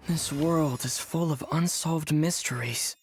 This world is full of unsolved mysteries.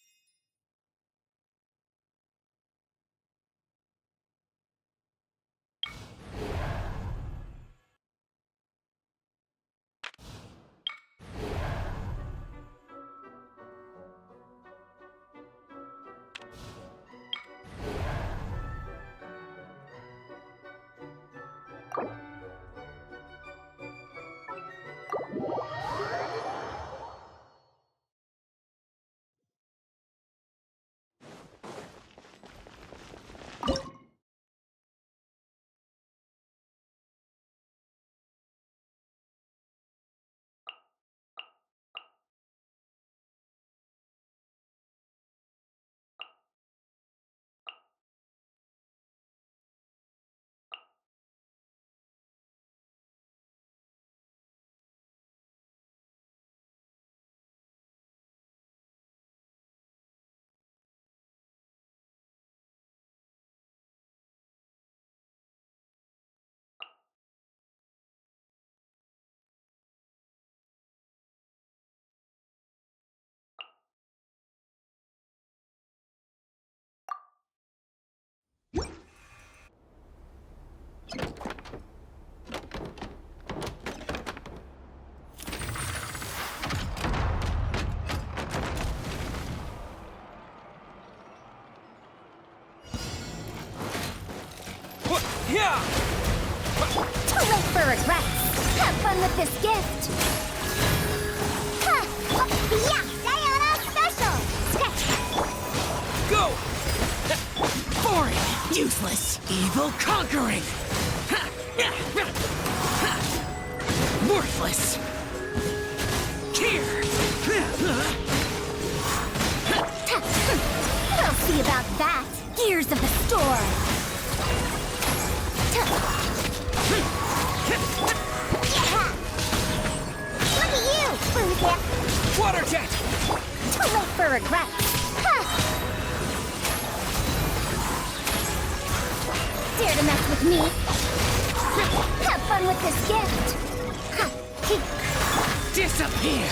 Yeah! Too late for regrets. Have fun with this gift. Ha! Yeah! Diana special! Go! Boring! Useless! Evil conquering! Worthless! Here! We'll see about that. Gears of the Storm. Yeah. Look at you, Boozer. Water jet! Too late for regrets. Ha! Dare to mess with me? Have fun with this gift. Ha! Disappear!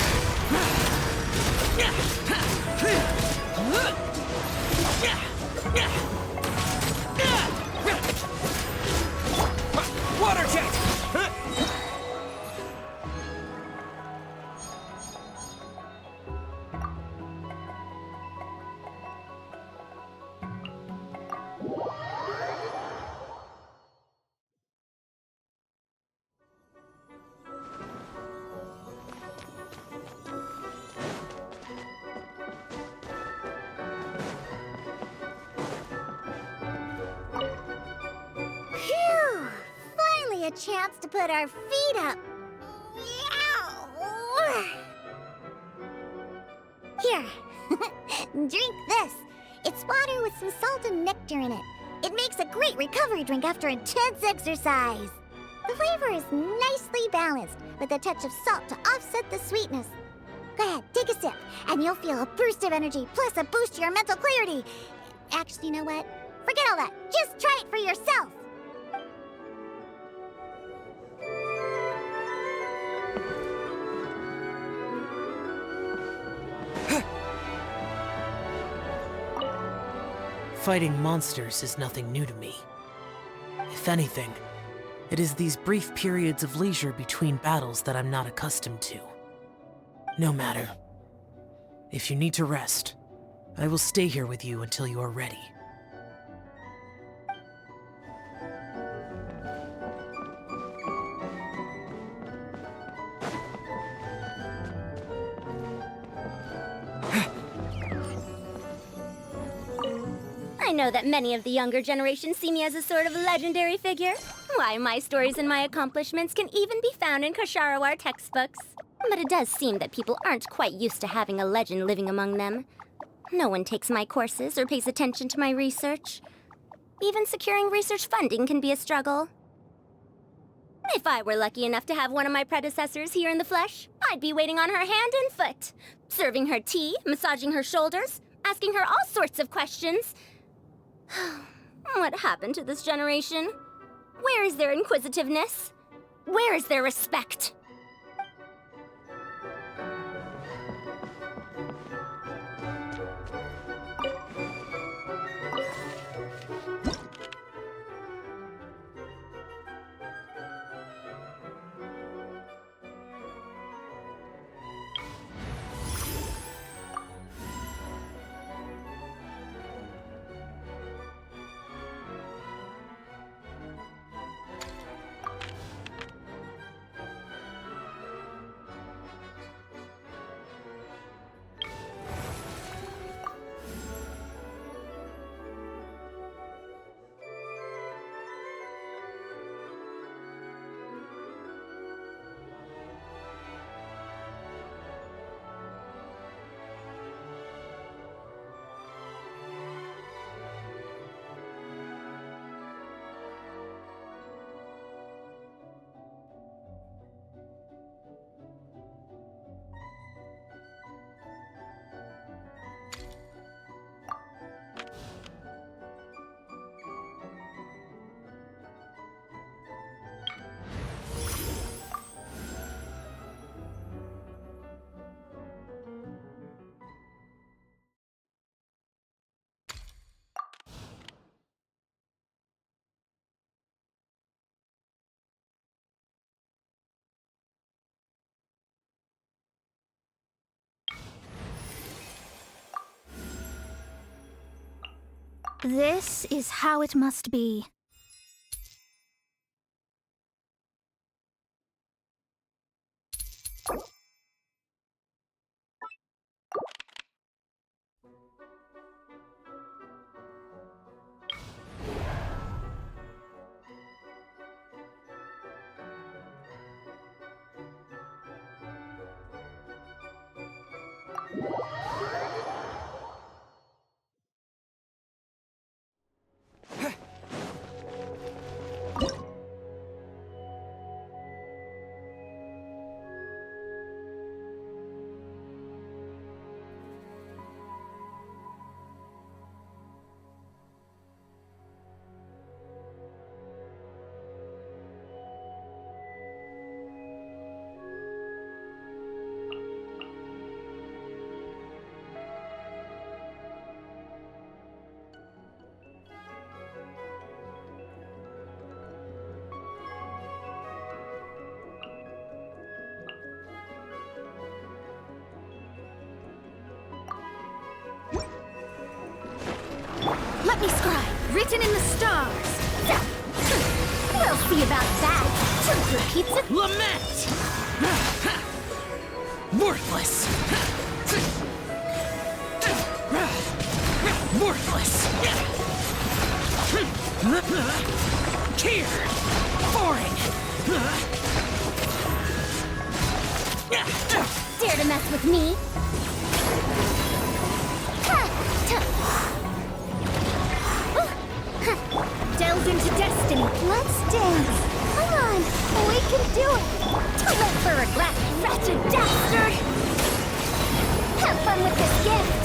Water jet! Phew! Finally a chance to put our feet up. Meow. Here, drink this. It's water with some salt and nectar in it. It makes a great recovery drink after intense exercise. The flavor is nicely balanced with a touch of salt to offset the sweetness. Go ahead, take a sip, and you'll feel a burst of energy, plus a boost to your mental clarity. Actually, you know what? Forget all that. Just try it for yourself. Fighting monsters is nothing new to me. If anything, it is these brief periods of leisure between battles that I'm not accustomed to. No matter. If you need to rest, I will stay here with you until you are ready. I know that many of the younger generation see me as a sort of legendary figure. Why, my stories and my accomplishments can even be found in Kasharawar textbooks. But it does seem that people aren't quite used to having a legend living among them. No one takes my courses or pays attention to my research. Even securing research funding can be a struggle. If I were lucky enough to have one of my predecessors here in the flesh, I'd be waiting on her hand and foot, serving her tea, massaging her shoulders, asking her all sorts of questions. What happened to this generation? Where is their inquisitiveness? Where is their respect? This is how it must be. Let me scribe, written in the stars. We'll see about that. Just repeats it. Lament! Worthless! Worthless! Here! Boring! Dare to mess with me? Delve into destiny. Let's dance. Come on, we can do it. Don't live for regret, wretched dastard! Have fun with this gift!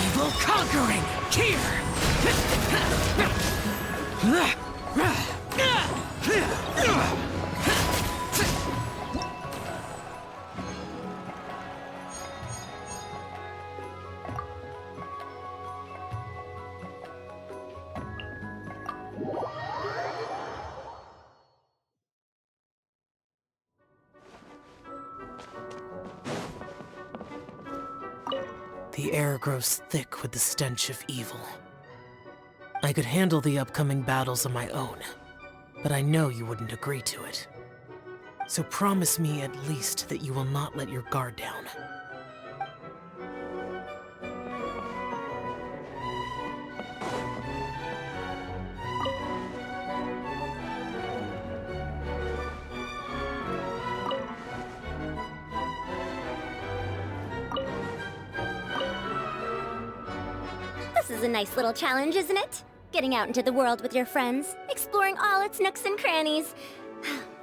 Evil conquering! Here! The air grows thick with the stench of evil. I could handle the upcoming battles on my own, but I know you wouldn't agree to it. So promise me at least that you will not let your guard down. This is a nice little challenge, isn't it? Getting out into the world with your friends, exploring all its nooks and crannies.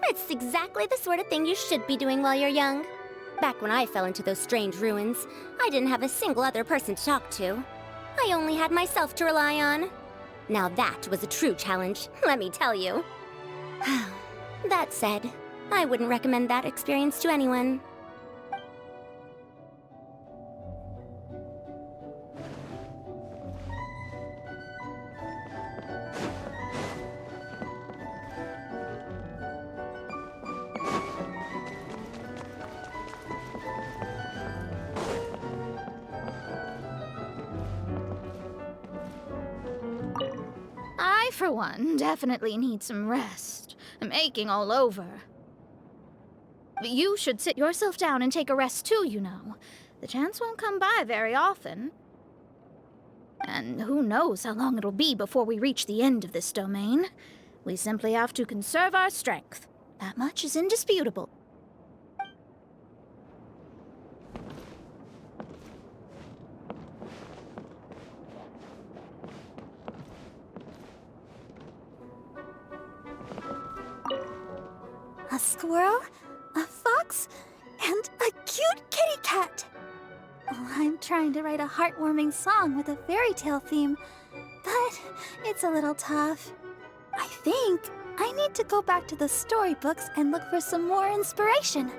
It's exactly the sort of thing you should be doing while you're young. Back when I fell into those strange ruins, I didn't have a single other person to talk to. I only had myself to rely on. Now that was a true challenge, let me tell you. That said, I wouldn't recommend that experience to anyone. I, for one, definitely need some rest. I'm aching all over. But you should sit yourself down and take a rest too, you know. The chance won't come by very often. And who knows how long it'll be before we reach the end of this domain. We simply have to conserve our strength. That much is indisputable. A squirrel, a fox, and a cute kitty cat. Oh, I'm trying to write a heartwarming song with a fairy tale theme, but it's a little tough. I think I need to go back to the storybooks and look for some more inspiration.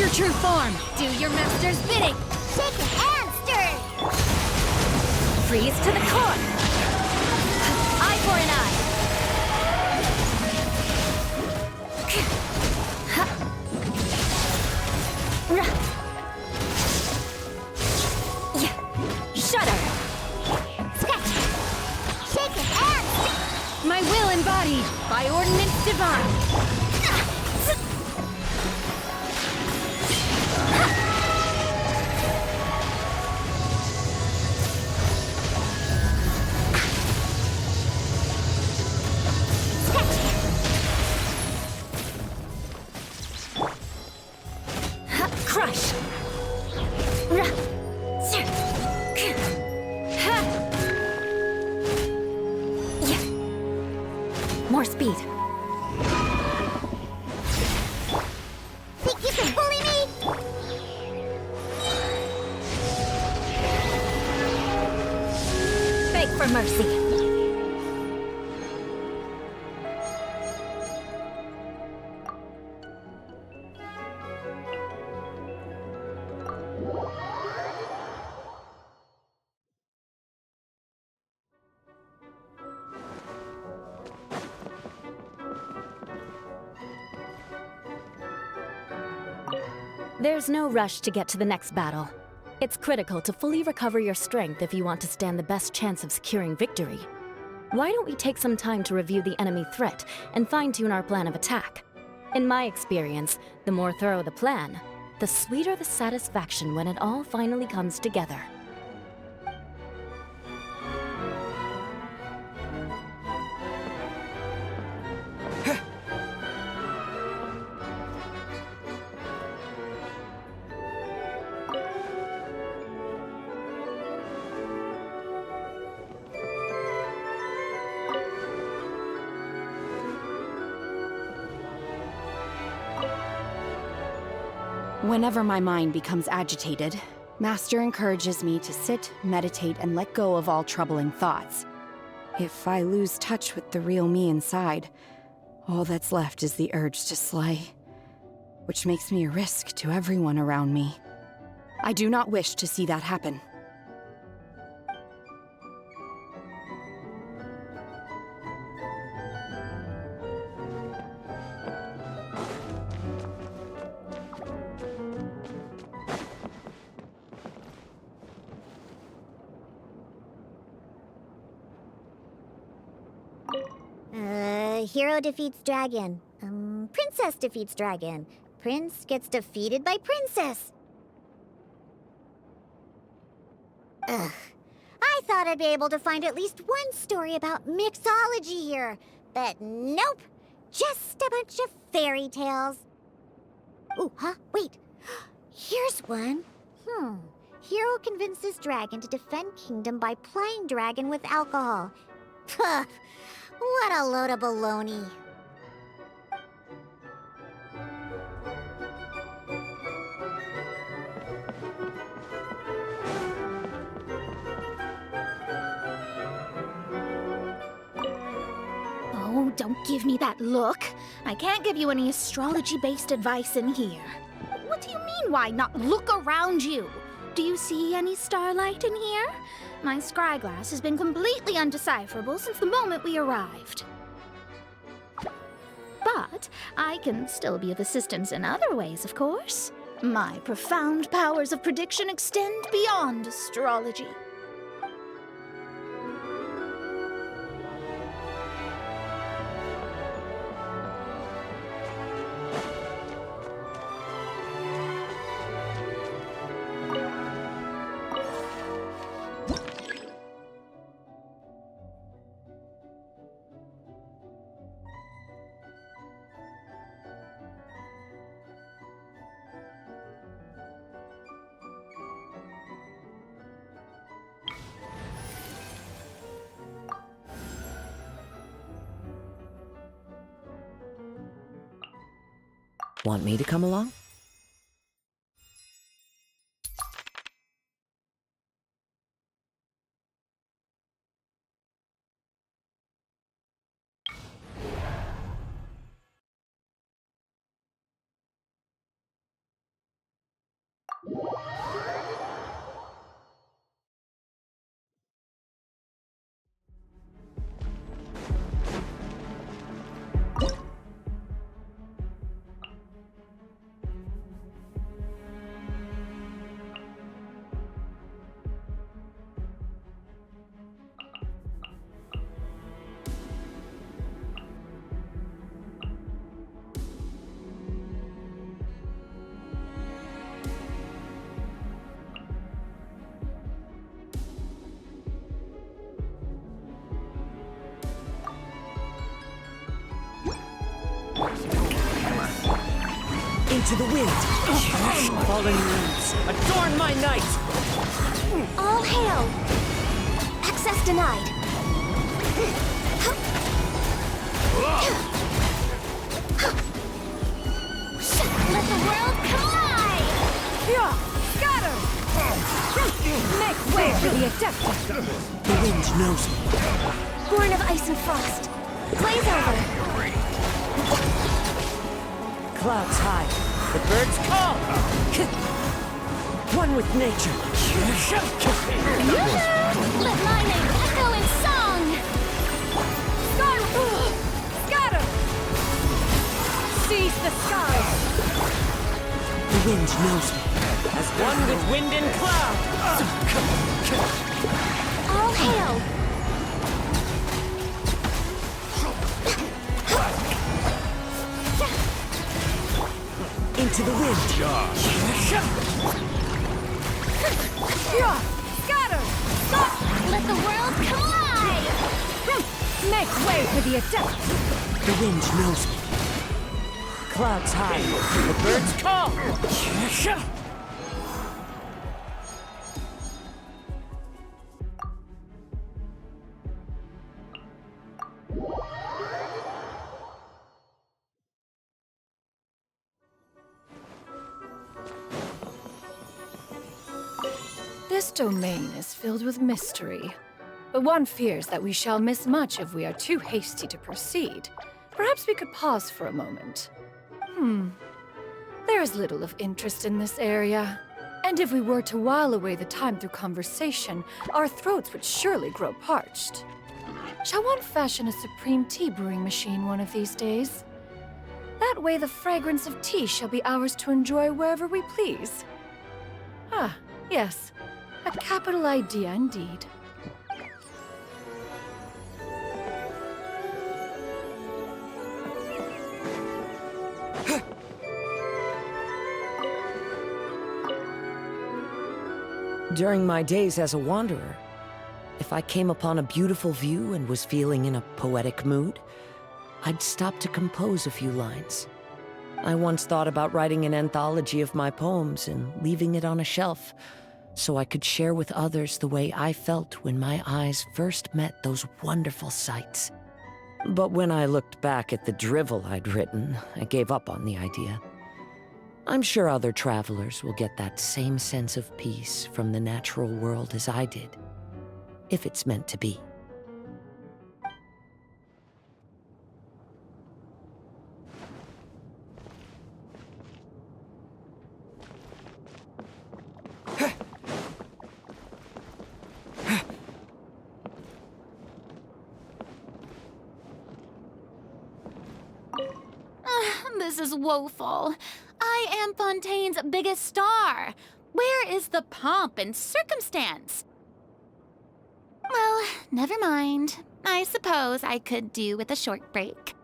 your true form! Do your master's bidding! Shaken and stirred! Freeze to the core! Eye for an eye! Shudder! Sketch! Shaken and My will embodied by ordinance divine! Crush! More speed. think you can bully me? Beg for mercy. There's no rush to get to the next battle. It's critical to fully recover your strength if you want to stand the best chance of securing victory. Why don't we take some time to review the enemy threat and fine-tune our plan of attack? In my experience, the more thorough the plan, the sweeter the satisfaction when it all finally comes together. Whenever my mind becomes agitated, Master encourages me to sit, meditate, and let go of all troubling thoughts. If I lose touch with the real me inside, all that's left is the urge to slay, which makes me a risk to everyone around me. I do not wish to see that happen. Hero defeats dragon. Princess defeats dragon. Prince gets defeated by princess. Ugh. I thought I'd be able to find at least one story about mixology here. But nope. Just a bunch of fairy tales. Ooh, huh? Wait. Here's one. Hero convinces dragon to defend kingdom by plying dragon with alcohol. Puh. What a load of baloney. Oh, don't give me that look. I can't give you any astrology-based advice in here. What do you mean, why not look around you? Do you see any starlight in here? My scryglass has been completely undecipherable since the moment we arrived. But I can still be of assistance in other ways, of course. My profound powers of prediction extend beyond astrology. Want me to come along? Into the wind! Fallen leaves, adorn my night! All hail! Access denied. Let the world collide! Scatter! Make way for the Adept! The wind knows me. Born of ice and frost. Blaze over. Clouds high, the birds call! One with nature. Let my name echo in song! Scatter! Seize the skies! The wind knows me. As one with wind and cloud! All hail! Into the wind! Scatter! Let the world collide! Make way for the Adept! The wind knows me. Clouds high, the birds call! This domain is filled with mystery, but one fears that we shall miss much if we are too hasty to proceed. Perhaps we could pause for a moment. There is little of interest in this area, and if we were to while away the time through conversation, our throats would surely grow parched. Shall one fashion a supreme tea brewing machine one of these days? That way the fragrance of tea shall be ours to enjoy wherever we please. Ah, yes. A capital idea indeed. During my days as a wanderer, if I came upon a beautiful view and was feeling in a poetic mood, I'd stop to compose a few lines. I once thought about writing an anthology of my poems and leaving it on a shelf, so I could share with others the way I felt when my eyes first met those wonderful sights. But when I looked back at the drivel I'd written, I gave up on the idea. I'm sure other travelers will get that same sense of peace from the natural world as I did, if it's meant to be. This is woeful. I am Fontaine's biggest star. Where is the pomp and circumstance? Well, never mind. I suppose I could do with a short break.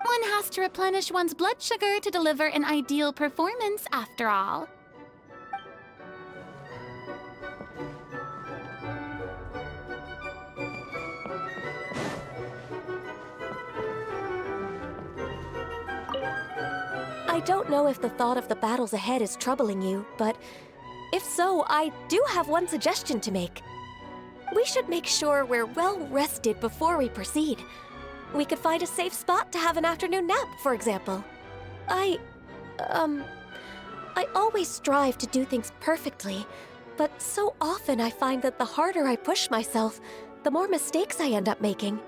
One has to replenish one's blood sugar to deliver an ideal performance, after all. I don't know if the thought of the battles ahead is troubling you, but if so, I do have one suggestion to make. We should make sure we're well rested before we proceed. We could find a safe spot to have an afternoon nap, for example. I always strive to do things perfectly, but so often I find that the harder I push myself, the more mistakes I end up making.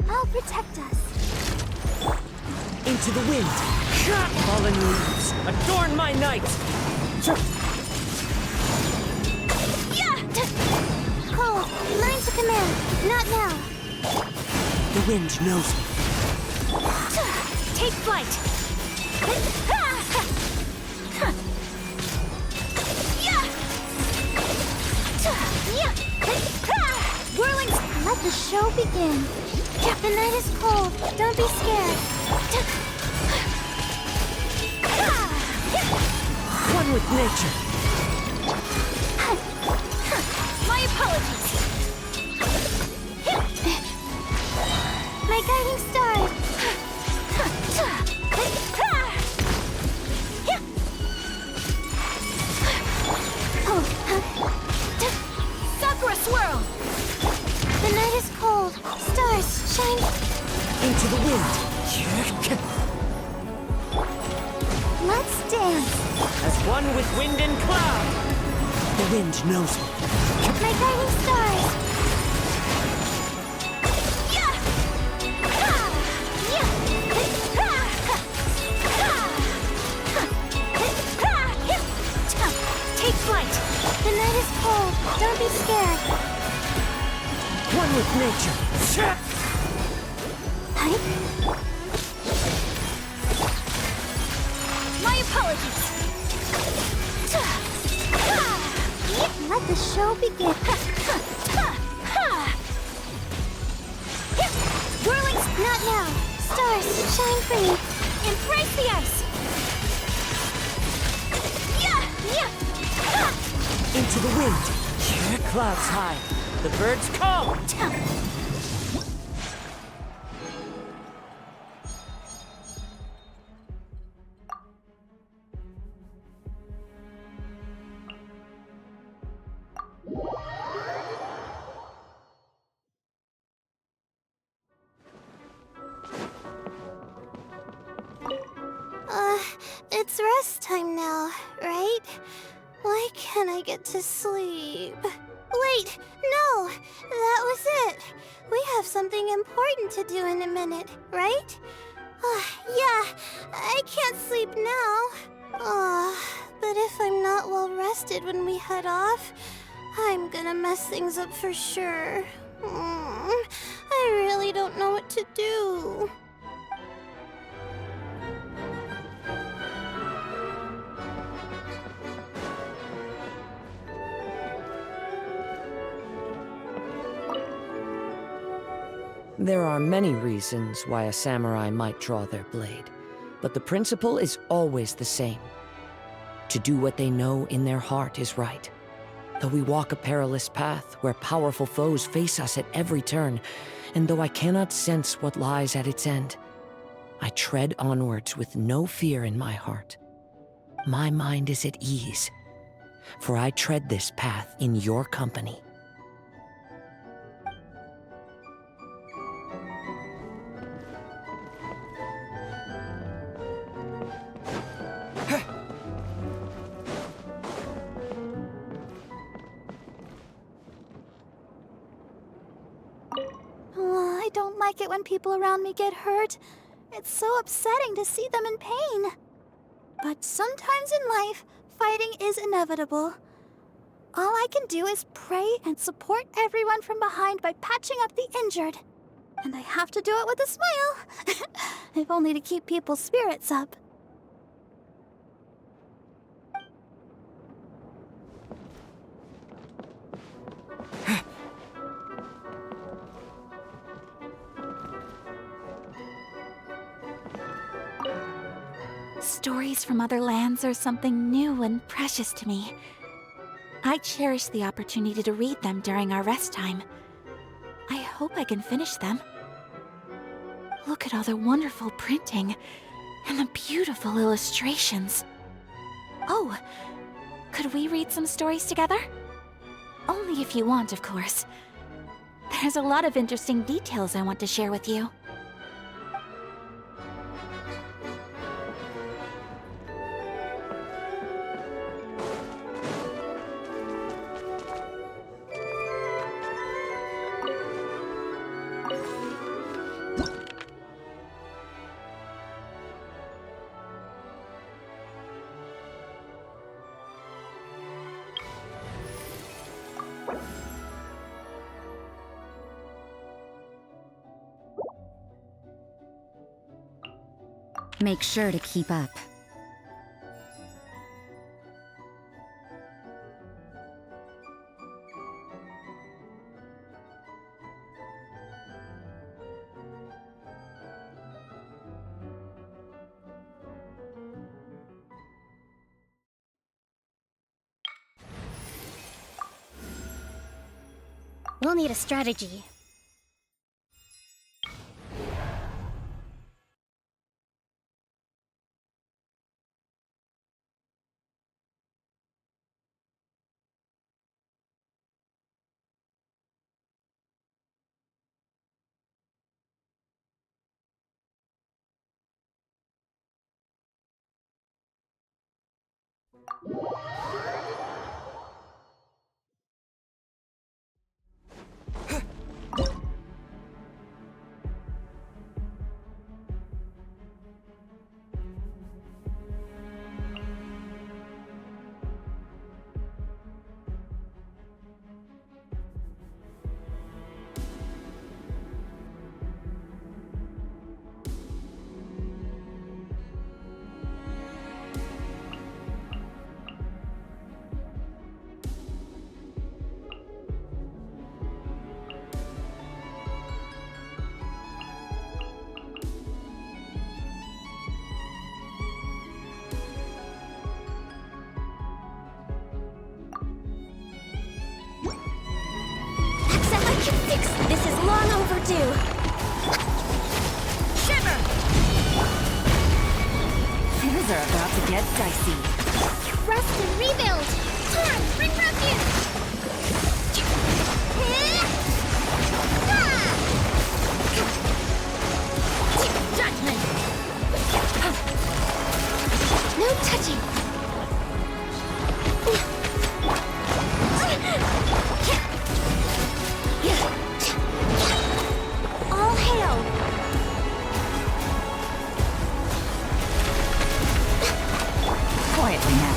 I'll protect us. Into the wind! Fallen leaves, adorn my night! Cole, line to command. Not now. The wind knows me. Take flight. Whirling. Let the show begin. The night is cold. Don't be scared. One with nature. My apologies. My guiding stars. Sakura Swirl. The night is cold. Stars shine Into the wind. Let's dance. As one with wind and cloud. The wind knows me. My guiding stars. Take flight. The night is cold. Don't be scared. One with nature. My apologies. Let the show begin. Whirling, not now. Stars, shine for me. Embrace the ice. Into the wind. Clouds high. The birds come. It's rest time now, right? Why can't I get to sleep? Wait, no! That was it! We have something important to do in a minute, right? Yeah, I can't sleep now. But if I'm not well rested when we head off, I'm gonna mess things up for sure. I really don't know what to do. There are many reasons why a samurai might draw their blade, but the principle is always the same. To do what they know in their heart is right. Though we walk a perilous path where powerful foes face us at every turn, and though I cannot sense what lies at its end, I tread onwards with no fear in my heart. My mind is at ease, for I tread this path in your company. Oh, I don't like it when people around me get hurt. It's so upsetting to see them in pain. But sometimes in life, fighting is inevitable. All I can do is pray and support everyone from behind by patching up the injured. And I have to do it with a smile, if only to keep people's spirits up. Stories from other lands are something new and precious to me. I cherish the opportunity to read them during our rest time. I hope I can finish them. Look at all the wonderful printing and the beautiful illustrations. Oh, could we read some stories together? Only if you want, of course. There's a lot of interesting details I want to share with you. Make sure to keep up. We'll need a strategy. This is long overdue. Shiver! Things are about to get dicey. Rest and rebuild! Torn, bring refuge! Judgment! No touching! All hail! Quietly now.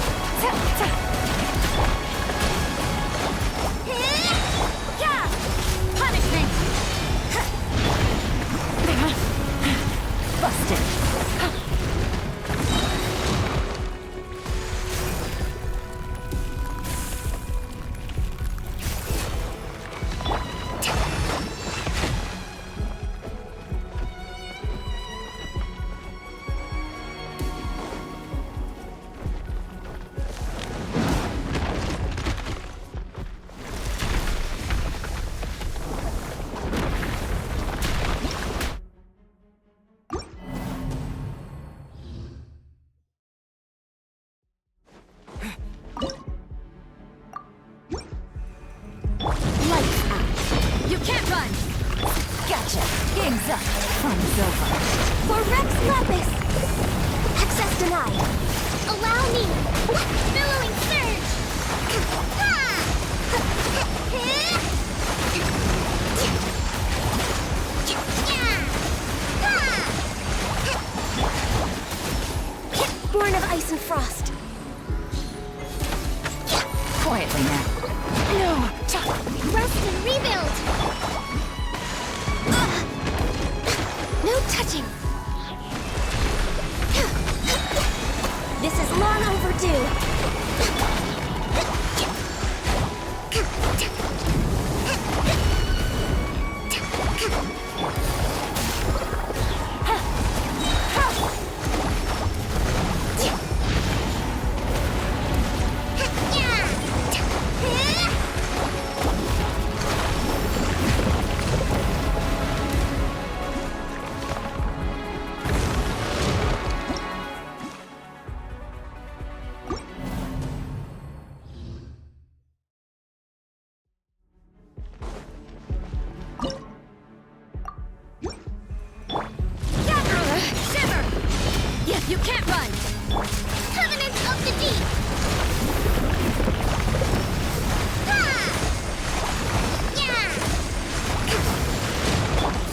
can't run! Gotcha! Game's up! Fun's over! For Rex Lapis! Access denied! Allow me! Billowing surge! Born of ice and frost. Quietly now. No! Rest and rebuild! No touching! This is long overdue! You can't run! Covenant of the Deep!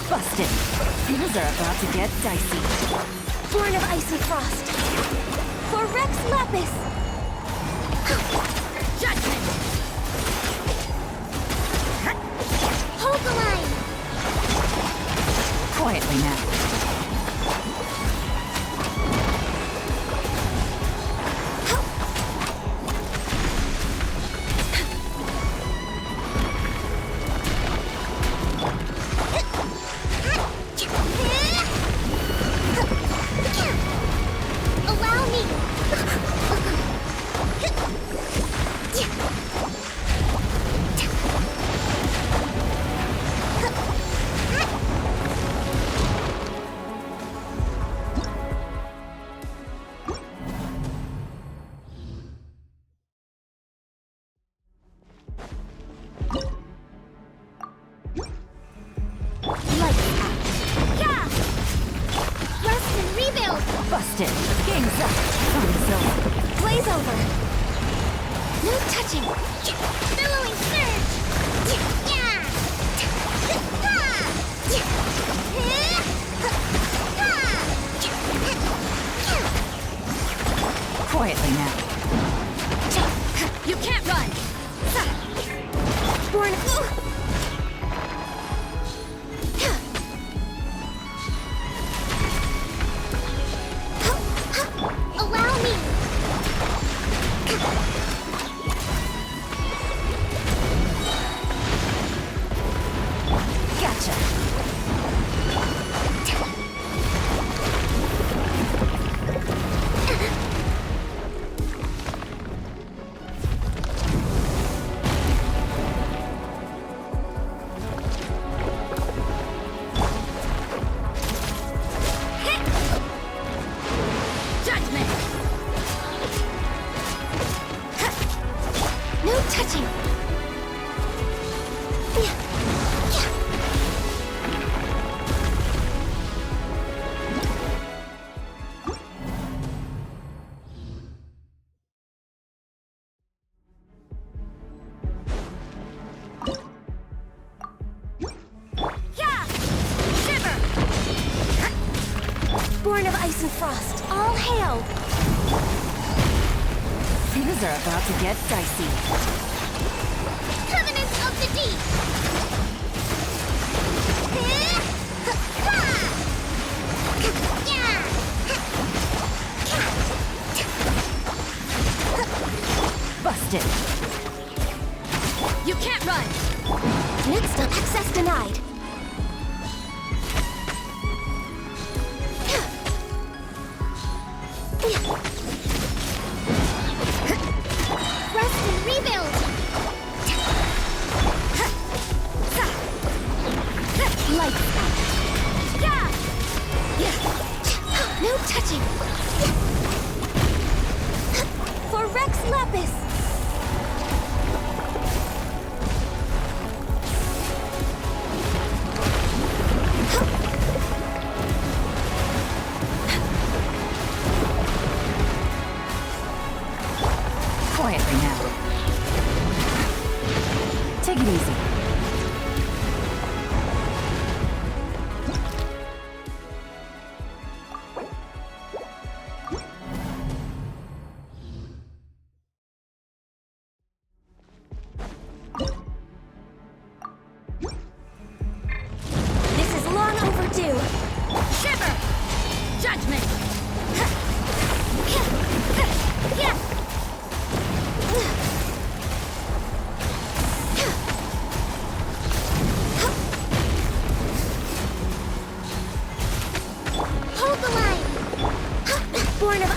Busted! Things are about to get dicey. Born of ice and frost. For Rex Lapis! Judgment! Hold the line! Quietly now. Allow me! Busted! Game's up! Fun's over! Blaze over! No touching! Billowing surge! Quietly now. You can't run! Born Allow me! Gotcha! Judgment! No touching! Shiver! Born of ice and frost, all hail! Things are about to get dicey. Covenant of the Deep! Busted! You can't run! Next up, access denied. Rest and rebuild! Lights out. No touching! For Rex Lapis!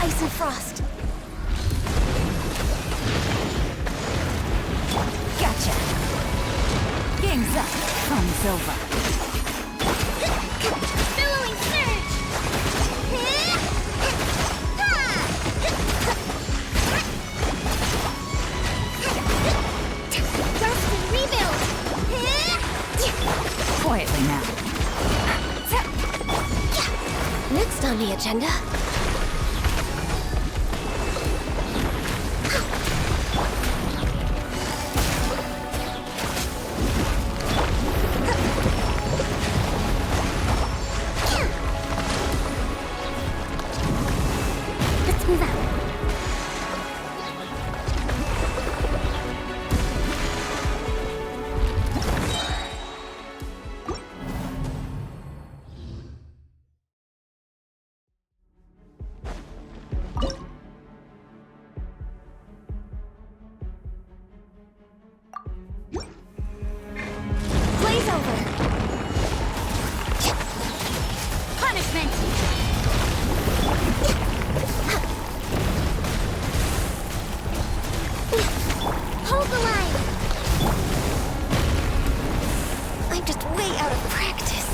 ice and frost. Gotcha. Game's up. Fun's over. Billowing surge! Rest and rebuild! Quietly now. Next on the agenda. Let's move out. Blaze over! Punishment! Hold the line! I'm just way out of practice.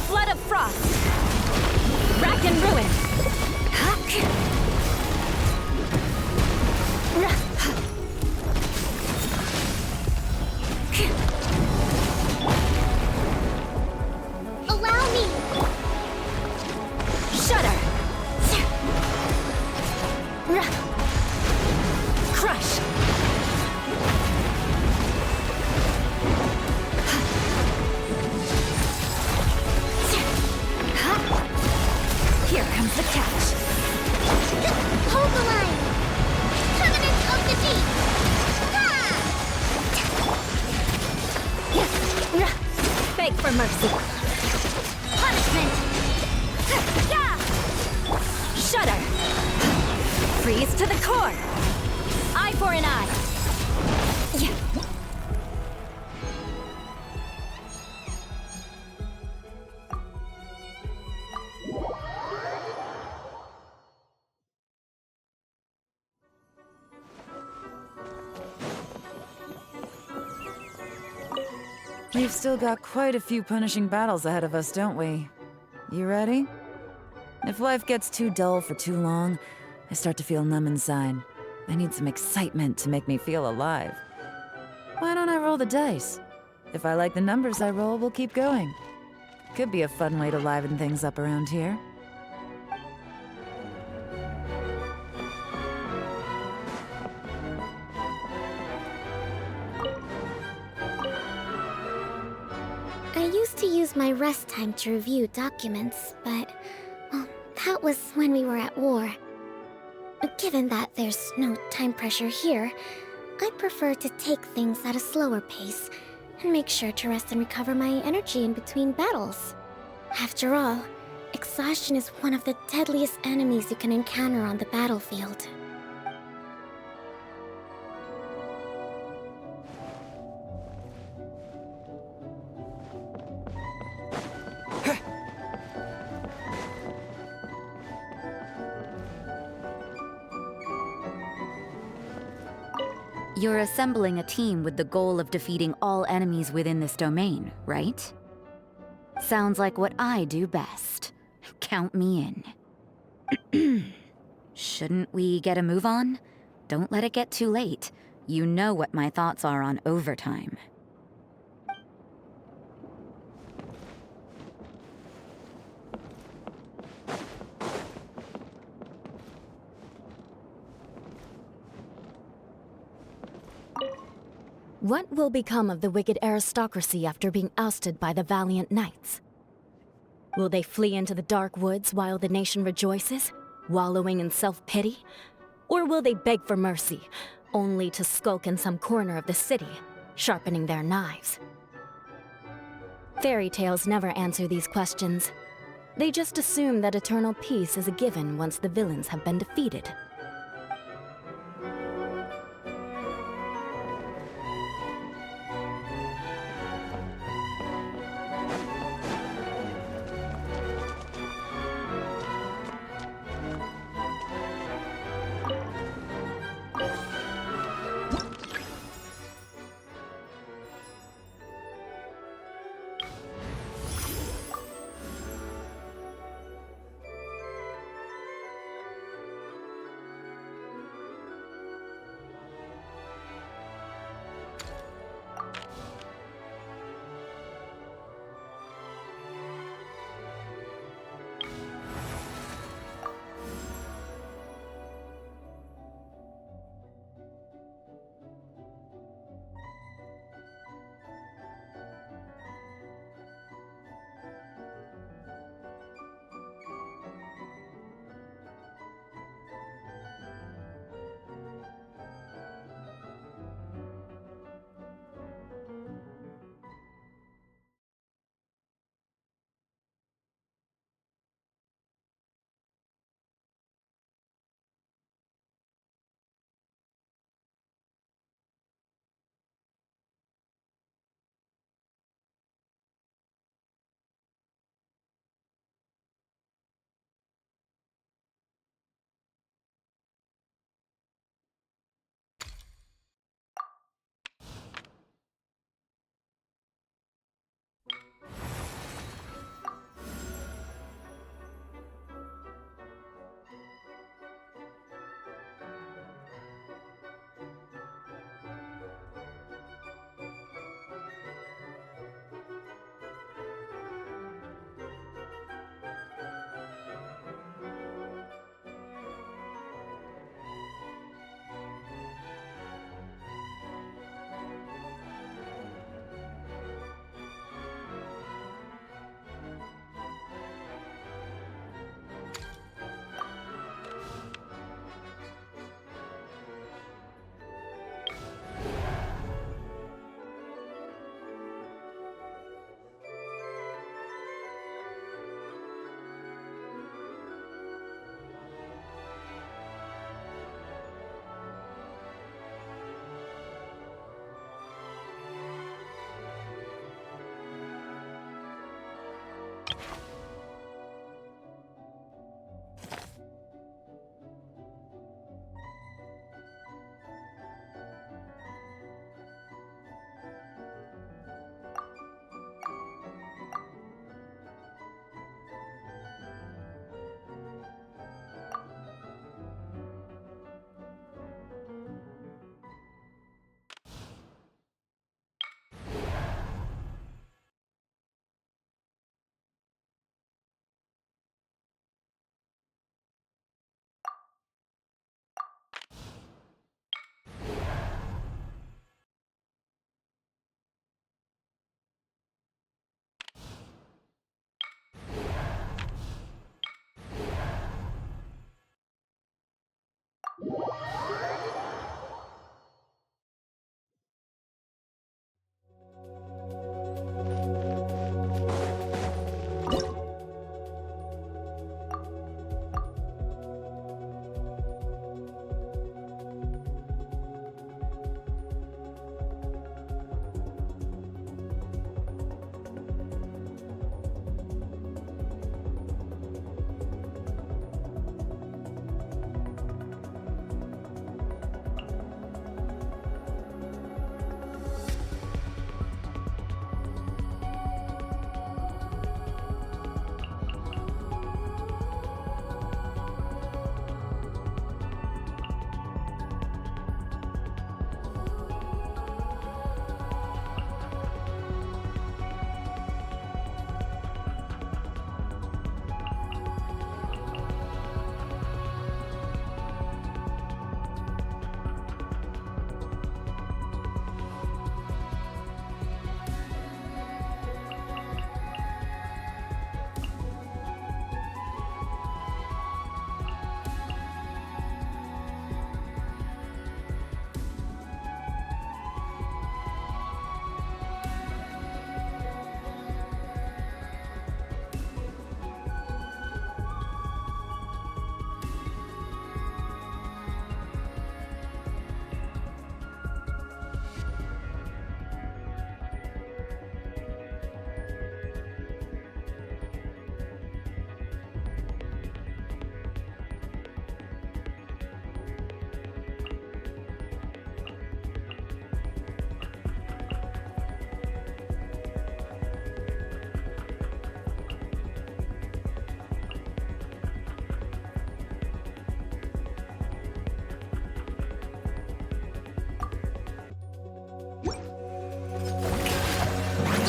Flood of frost! Rack and ruin! Allow me! Shudder! Crush! Here comes the catch. Hold the line! Covenant of the Deep! Beg for mercy. Punishment! Shudder! Freeze to the core! Eye for an eye! We've still got quite a few punishing battles ahead of us, don't we? You ready? If life gets too dull for too long, I start to feel numb inside. I need some excitement to make me feel alive. Why don't I roll the dice? If I like the numbers I roll, we'll keep going. Could be a fun way to liven things up around here. I used to use my rest time to review documents, but, well, that was when we were at war. Given that there's no time pressure here, I prefer to take things at a slower pace and make sure to rest and recover my energy in between battles. After all, exhaustion is one of the deadliest enemies you can encounter on the battlefield. You're assembling a team with the goal of defeating all enemies within this domain, right? Sounds like what I do best. Count me in. Shouldn't we get a move on? Don't let it get too late. You know what my thoughts are on overtime. What will become of the wicked aristocracy after being ousted by the valiant knights? Will they flee into the dark woods while the nation rejoices, wallowing in self-pity? Or will they beg for mercy, only to skulk in some corner of the city, sharpening their knives? Fairy tales never answer these questions. They just assume that eternal peace is a given once the villains have been defeated.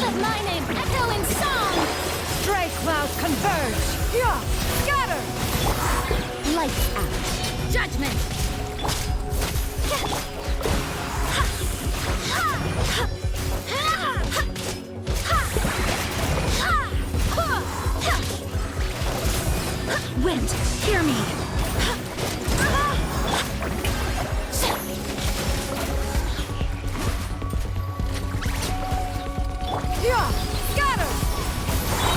Let my name echo in song! Stray clouds converge! Yeah! Scatter! Lights out. Judgment! Wind, hear me. Yeah! Scatter!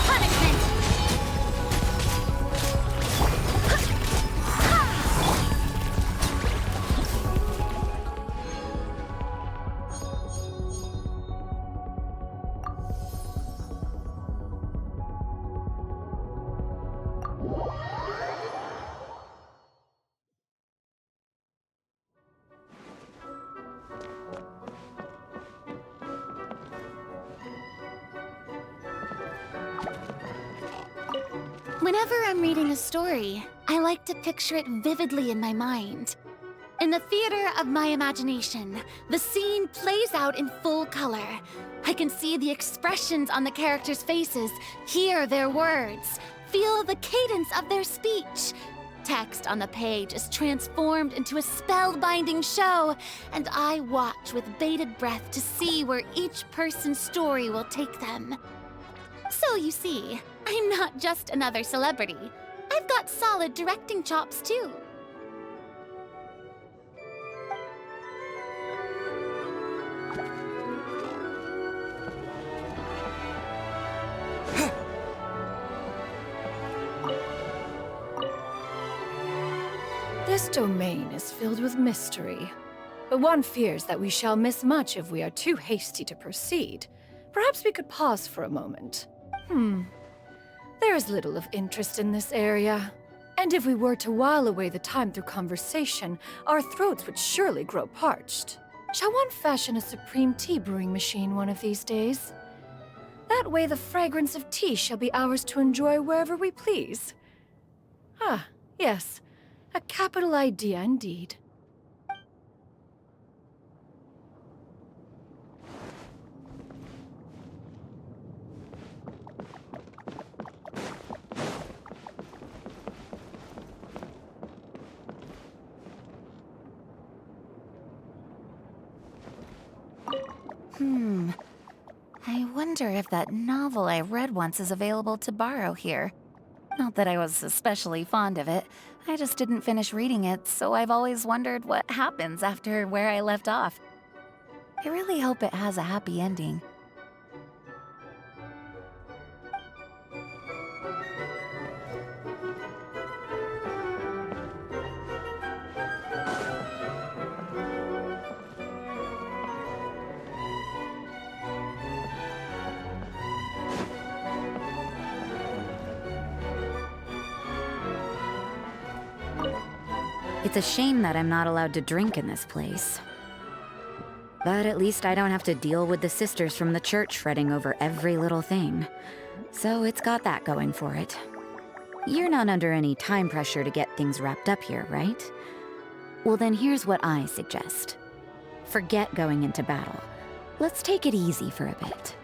Punishment! Whenever I'm reading a story, I like to picture it vividly in my mind. In the theater of my imagination, the scene plays out in full color. I can see the expressions on the characters' faces, hear their words, feel the cadence of their speech. Text on the page is transformed into a spellbinding show, and I watch with bated breath to see where each person's story will take them. So you see, I'm not just another celebrity. I've got solid directing chops, too. This domain is filled with mystery, but one fears that we shall miss much if we are too hasty to proceed. Perhaps we could pause for a moment. There is little of interest in this area, and if we were to while away the time through conversation, our throats would surely grow parched. Shall one fashion a supreme tea brewing machine one of these days? That way the fragrance of tea shall be ours to enjoy wherever we please. Ah, yes. A capital idea indeed. I wonder if that novel I read once is available to borrow here. Not that I was especially fond of it. I just didn't finish reading it, so I've always wondered what happens after where I left off. I really hope it has a happy ending. It's a shame that I'm not allowed to drink in this place. But at least I don't have to deal with the sisters from the church fretting over every little thing. So it's got that going for it. You're not under any time pressure to get things wrapped up here, right? Well, then here's what I suggest. Forget going into battle. Let's take it easy for a bit.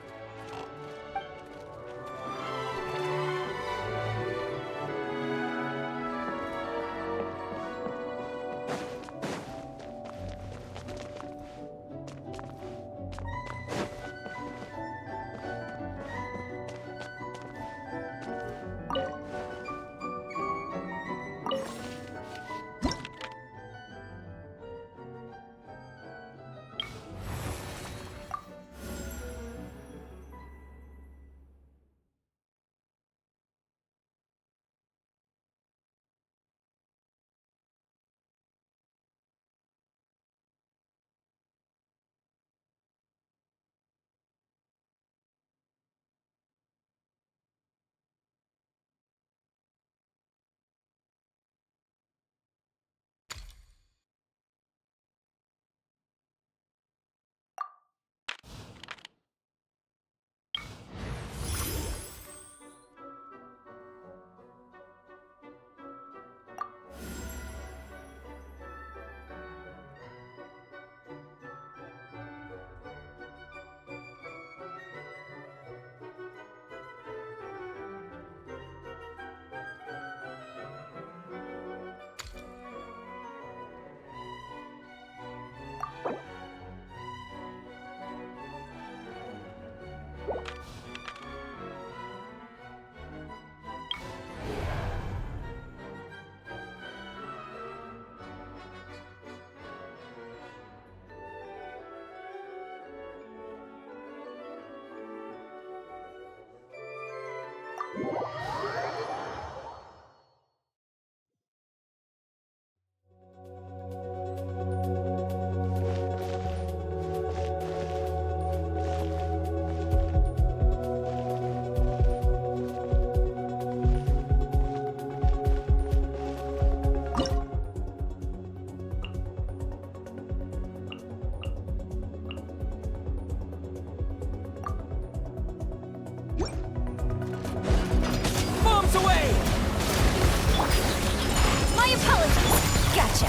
Bombs away! My apologies. Gotcha.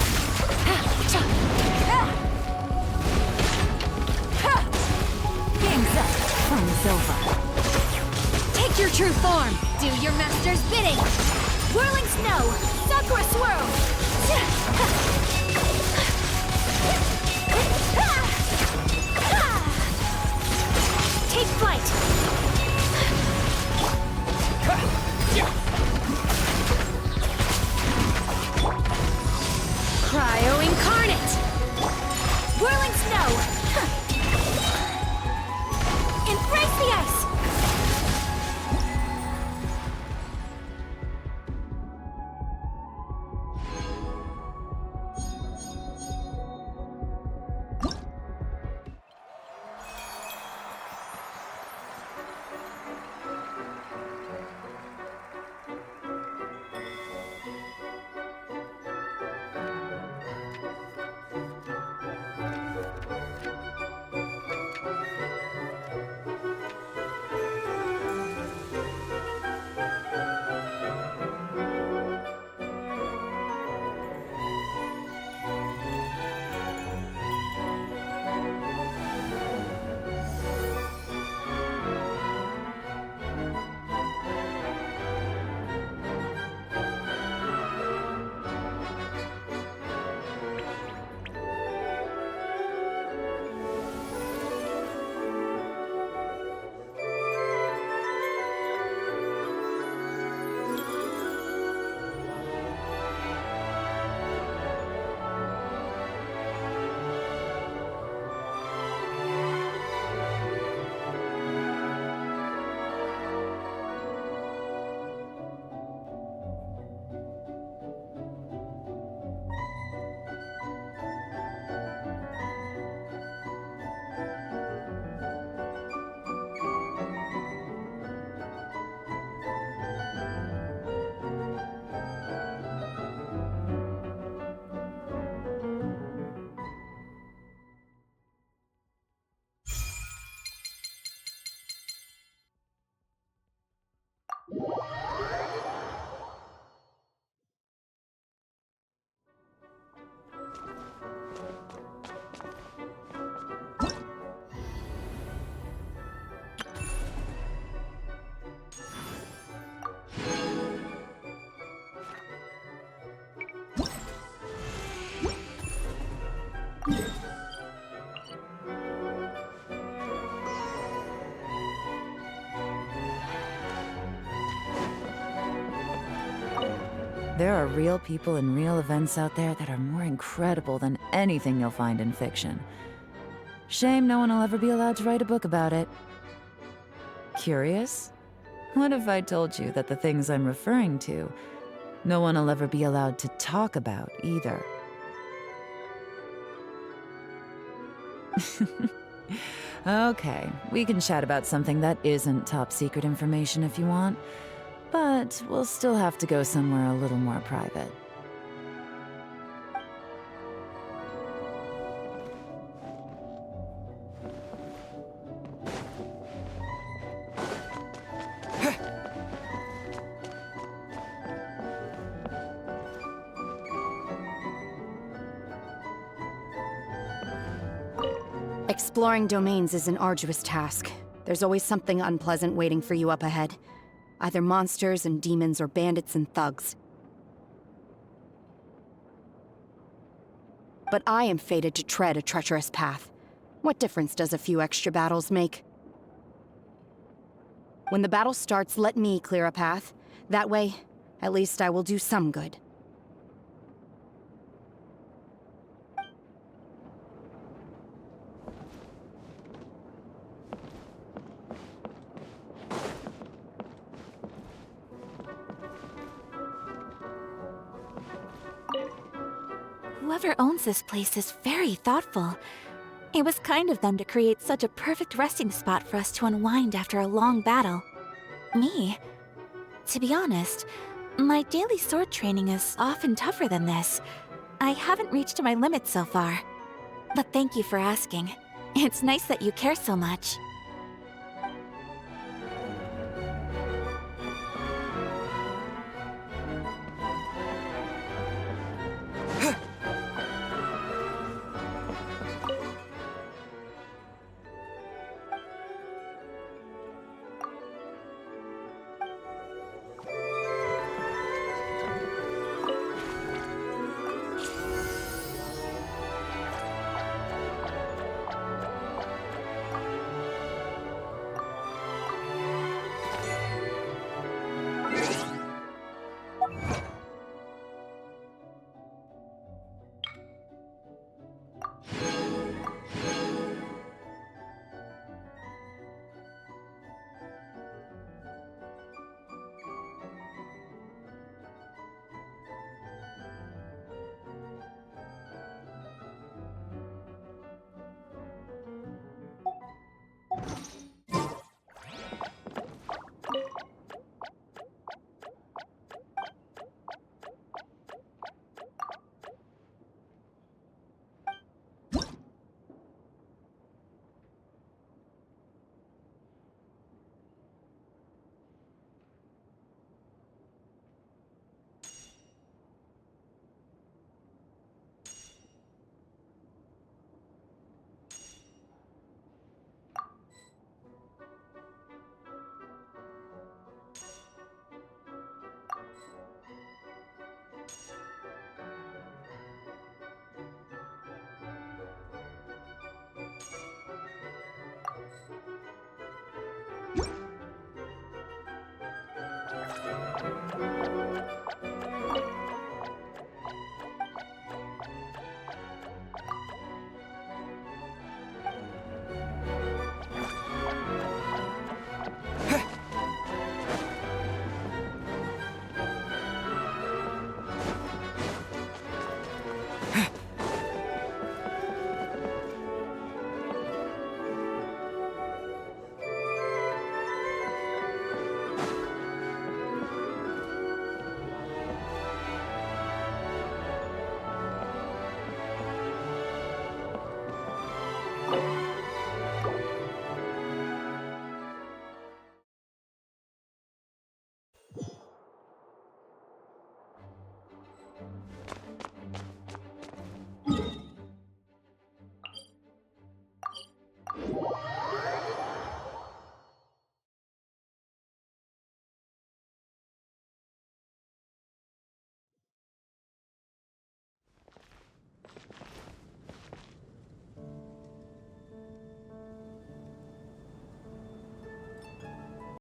Game's up. Fun's over. Take your true form. Do your master's bidding. Whirling snow. Sakura swirl. Take flight. Cryo incarnate. Whirling snow. Embrace the ice. There are real people and real events out there that are more incredible than anything you'll find in fiction. Shame no one will ever be allowed to write a book about it. Curious? What if I told you that the things I'm referring to, no one will ever be allowed to talk about either? Okay, we can chat about something that isn't top secret information if you want. But we'll still have to go somewhere a little more private. Exploring domains is an arduous task. There's always something unpleasant waiting for you up ahead. Either monsters and demons or bandits and thugs. But I am fated to tread a treacherous path. What difference does a few extra battles make? When the battle starts, let me clear a path. That way, at least I will do some good. Whoever owns this place is very thoughtful. It was kind of them to create such a perfect resting spot for us to unwind after a long battle. Me? To be honest, my daily sword training is often tougher than this. I haven't reached my limit so far. But thank you for asking. It's nice that you care so much.